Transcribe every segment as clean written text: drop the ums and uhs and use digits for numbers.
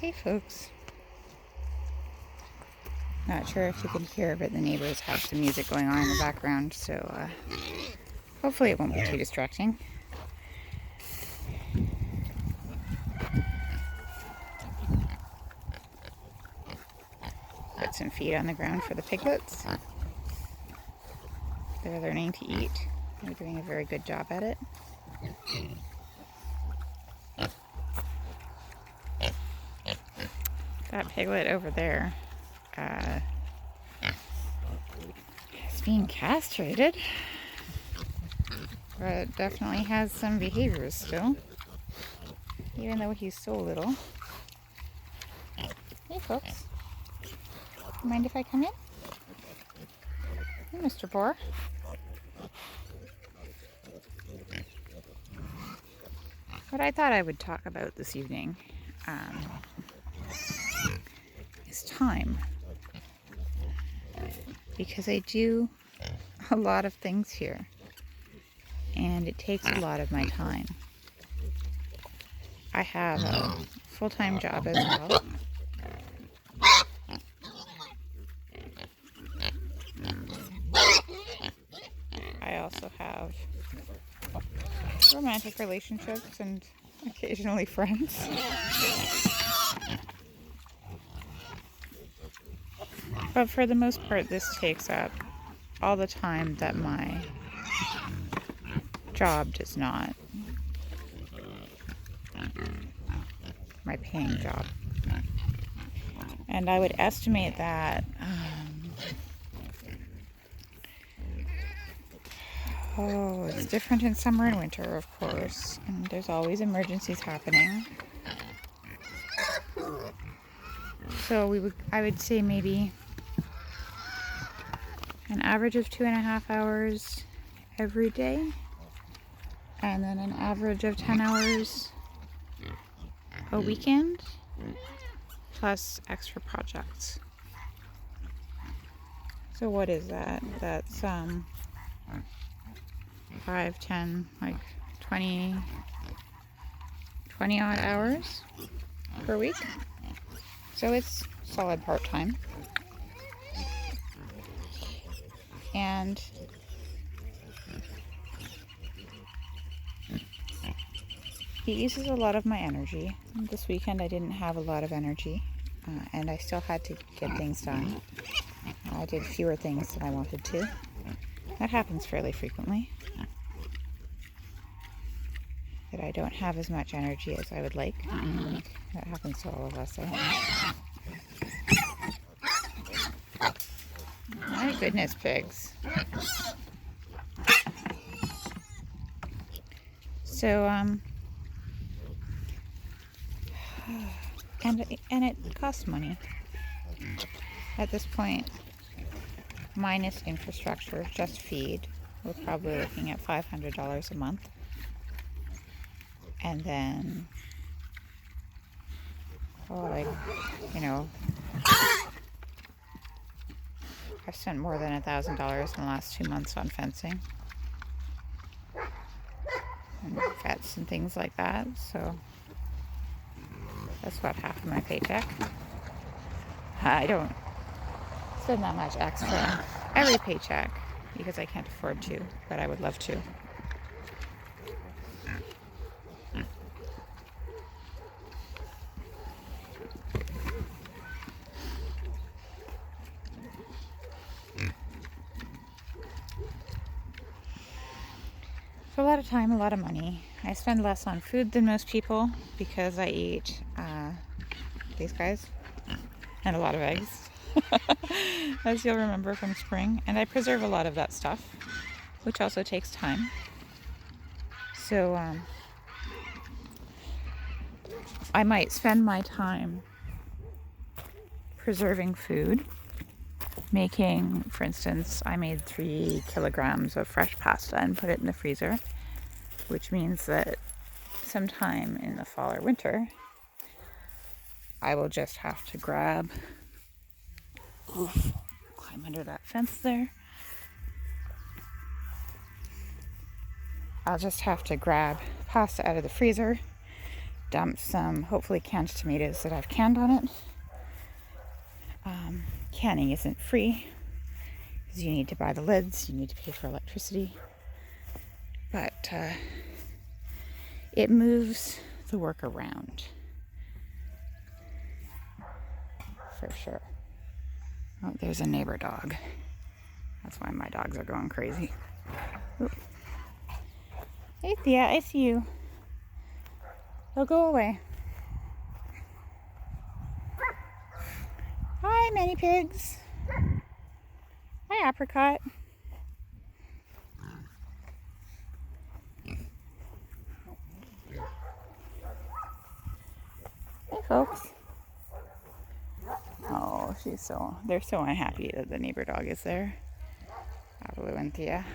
Hey folks. Not sure if you can hear, but the neighbors have some music going on in the background, so hopefully it won't be too distracting. Put some feed on the ground for the piglets. They're learning to eat. They're doing a very good job at it. That piglet over there is being castrated, but definitely has some behaviors still, even though he's so little. Hey folks, mind if I come in? Hey, Mr. Boar. What I thought I would talk about this evening is time, because I do a lot of things here and it takes a lot of my time. I have a full-time job as well. I also have romantic relationships and occasionally friends. But for the most part, this takes up all the time that my job does not. My paying job. And I would estimate that it's different in summer and winter, of course, and there's always emergencies happening. So I would say maybe an average of 2.5 hours every day, and then an average of 10 hours a weekend, plus extra projects. So what is that? That's 5, 10, like 20 odd hours per week. So it's solid part-time. And it uses a lot of my energy. This weekend I didn't have a lot of energy, and I still had to get things done. I did fewer things than I wanted to. That happens fairly frequently. That I don't have as much energy as I would like. That happens to all of us, I think. My goodness, pigs. So, and it costs money. At this point, minus infrastructure, just feed, we're probably looking at $500 a month. And then, I've spent more than $1,000 in the last 2 months on fencing and vets and things like that. So that's about half of my paycheck. I don't spend that much extra every paycheck because I can't afford to, but I would love to. So a lot of time, a lot of money. I spend less on food than most people because I eat these guys and a lot of eggs, as you'll remember from spring. And I preserve a lot of that stuff, which also takes time. So I might spend my time preserving food. Making, for instance, I made 3 kilograms of fresh pasta and put it in the freezer, which means that sometime in the fall or winter, I will just have to climb under that fence there. I'll just have to grab pasta out of the freezer dump some, hopefully, canned tomatoes that I've canned on it. Canning isn't free because you need to buy the lids, you need to pay for electricity. But it moves the work around, for sure. Oh, there's a neighbor dog. That's why my dogs are going crazy. Oop. Hey Thea, I see you. They'll go away. Hi, many pigs. Hi, apricot. Hey, folks. Oh, they're so unhappy that the neighbor dog is there. Abu and Thea.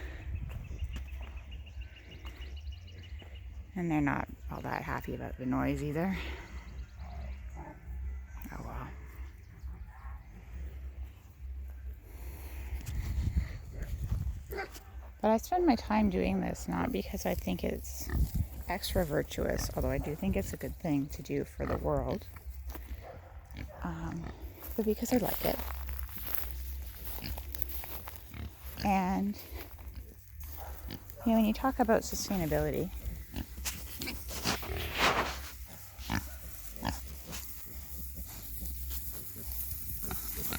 And they're not all that happy about the noise either. Oh well. But I spend my time doing this not because I think it's extra virtuous, although I do think it's a good thing to do for the world, but because I like it. And, you know, when you talk about sustainability,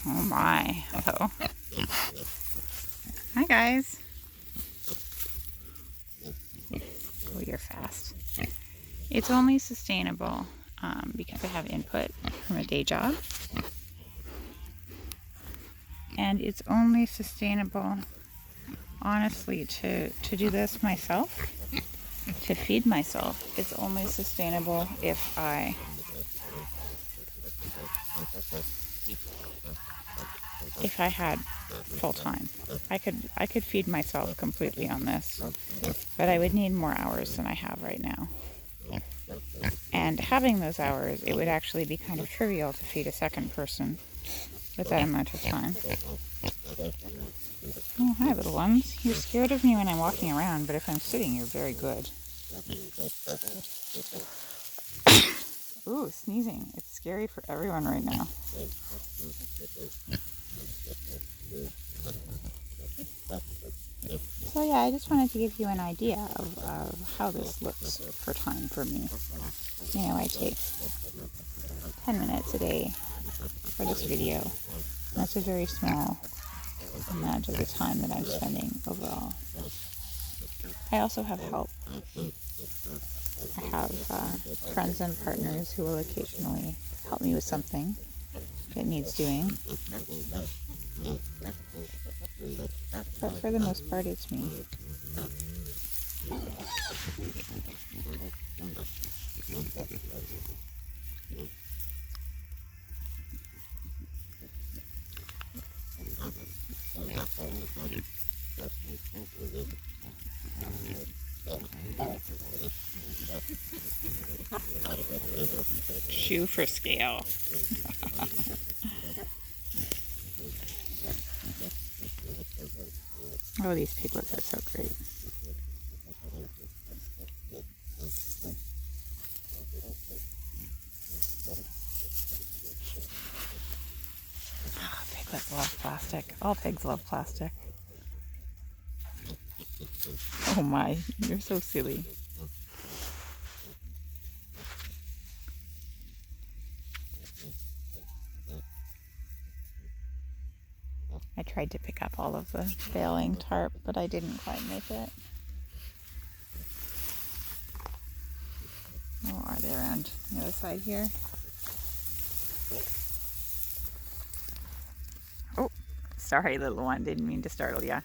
oh my, hello. Hi guys. Oh, you're fast. It's only sustainable because I have input from a day job. And it's only sustainable, honestly, to do this myself, to feed myself. It's only sustainable if I had full time. I could feed myself completely on this, but I would need more hours than I have right now. And having those hours, it would actually be kind of trivial to feed a second person with that amount of time. Oh, hi, little ones. You're scared of me when I'm walking around, but if I'm sitting, you're very good. Ooh, sneezing. It's scary for everyone right now. So yeah, I just wanted to give you an idea of how this looks for time for me. You know, I take 10 minutes a day for this video. That's a very small amount of the time that I'm spending overall. I also have help. I have friends and partners who will occasionally help me with something that needs doing. But for the most part, it's me. Shoe for scale. Oh, these piglets are so great. Oh, piglets love plastic. All pigs love plastic. Oh my, you're so silly. I tried to pick up all of the failing tarp, but I didn't quite make it. Oh, are they around the other side here? Oh, sorry, little one. Didn't mean to startle ya.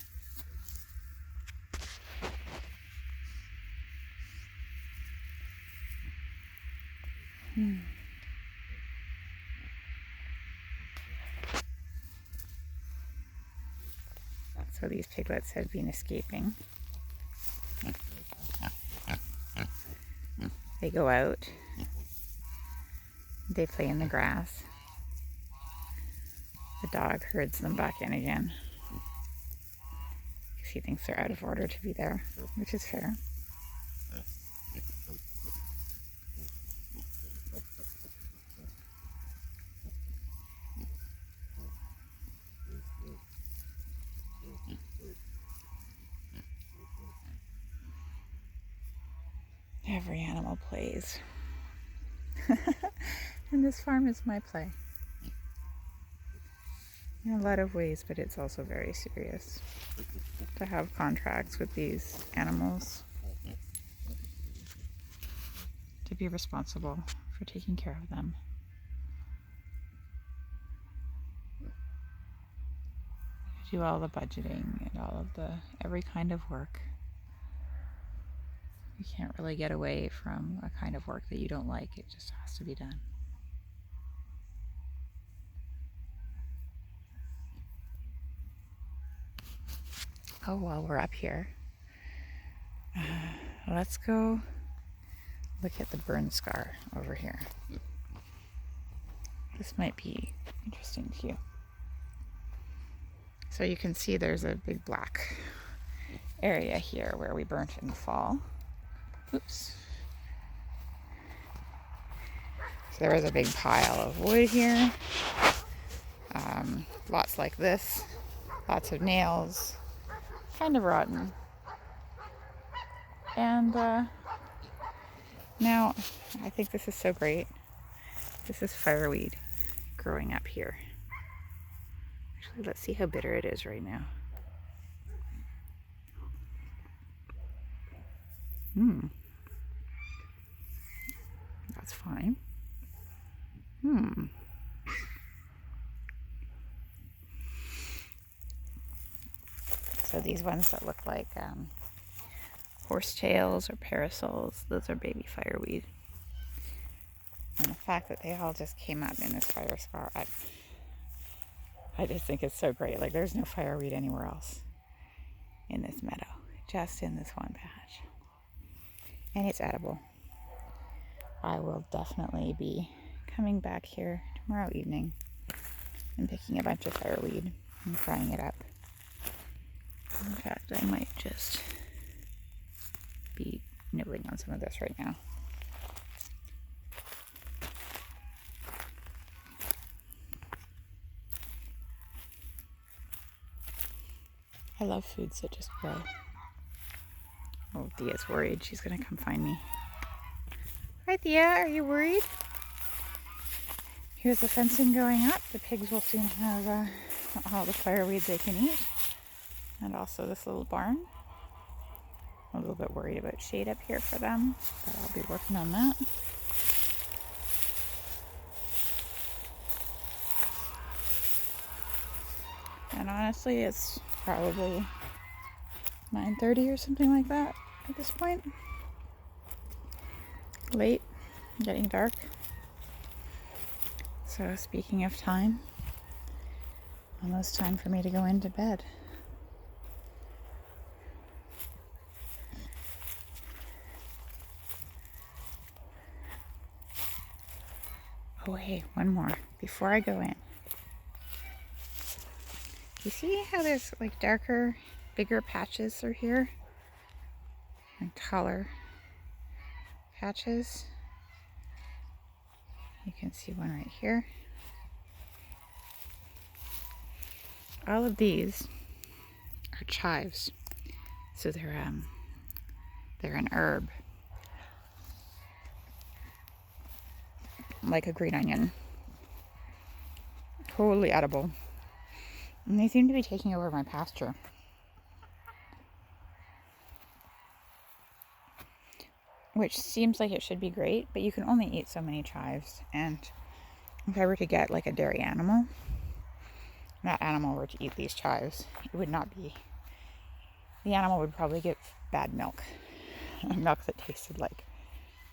So these piglets have been escaping. They go out. They play in the grass. The dog herds them back in again. She thinks they're out of order to be there, which is fair. Every animal plays. And this farm is my play. In a lot of ways, but it's also very serious to have contracts with these animals, to be responsible for taking care of them. Do all the budgeting and all of the every kind of work. You can't really get away from a kind of work that you don't like. It just has to be done. Oh, while we're up here, let's go look at the burn scar over here. This might be interesting to you. So you can see there's a big black area here where we burnt in the fall. Oops. So there was a big pile of wood here. Lots like this. Lots of nails. Kind of rotten. And now, I think this is so great. This is fireweed growing up here. Actually, let's see how bitter it is right now. That's fine. So these ones that look like horsetails or parasols, those are baby fireweed. And the fact that they all just came up in this fire scar, I just think it's so great. Like, there's no fireweed anywhere else in this meadow, just in this one patch. And it's edible. I will definitely be coming back here tomorrow evening and picking a bunch of fireweed and frying it up. In fact, I might just be nibbling on some of this right now. I love foods that just grow. Oh, Thea's worried. She's gonna come find me. Hi, Thea. Are you worried? Here's the fencing going up. The pigs will soon have all the fireweed they can eat. And also this little barn. I'm a little bit worried about shade up here for them, but I'll be working on that. And honestly, it's probably 9:30 or something like that at this point. Late, getting dark. So speaking of time, almost time for me to go into bed. Oh, hey, one more before I go in. You see how there's like darker, bigger patches through here? And taller patches. You can see one right here. All of these are chives. So they're an herb. Like a green onion. Totally edible. And they seem to be taking over my pasture. Which seems like it should be great, but you can only eat so many chives. And if I were to get like a dairy animal, that animal were to eat these chives, it would not be, the animal would probably get bad milk. Milk that tasted like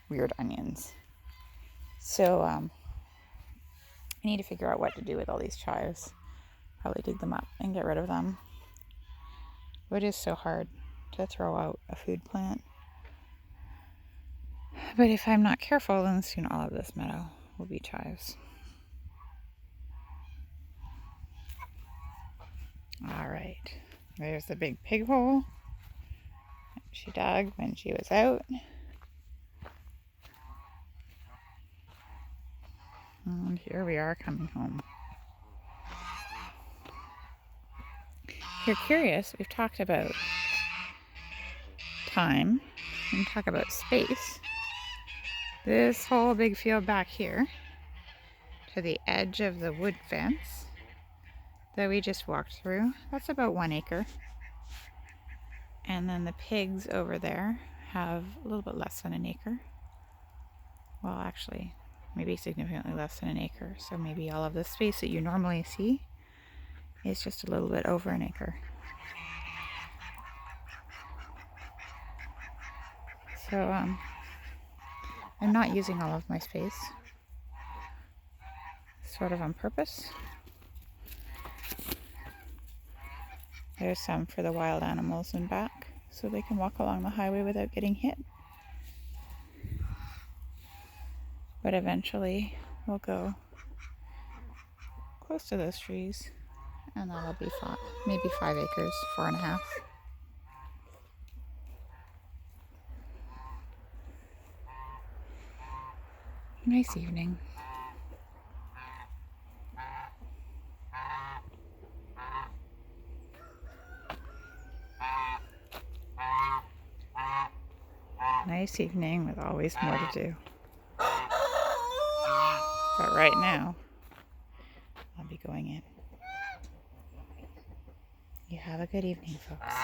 weird onions. So I need to figure out what to do with all these chives. Probably dig them up and get rid of them. It is so hard to throw out a food plant. But if I'm not careful, then soon all of this meadow will be chives. Alright, there's the big pig hole she dug when she was out. And here we are coming home. If you're curious, we've talked about time and talk about space. This whole big field back here to the edge of the wood fence that we just walked through, that's about 1 acre. And then the pigs over there have a little bit less than an acre. Well, actually, maybe significantly less than an acre. So maybe all of the space that you normally see is just a little bit over an acre. So I'm not using all of my space, sort of on purpose. There's some for the wild animals in back, so they can walk along the highway without getting hit. But eventually we'll go close to those trees, and that'll be maybe 5 acres, 4.5. Nice evening. Nice evening with always more to do. But right now, I'll be going in. You have a good evening, folks.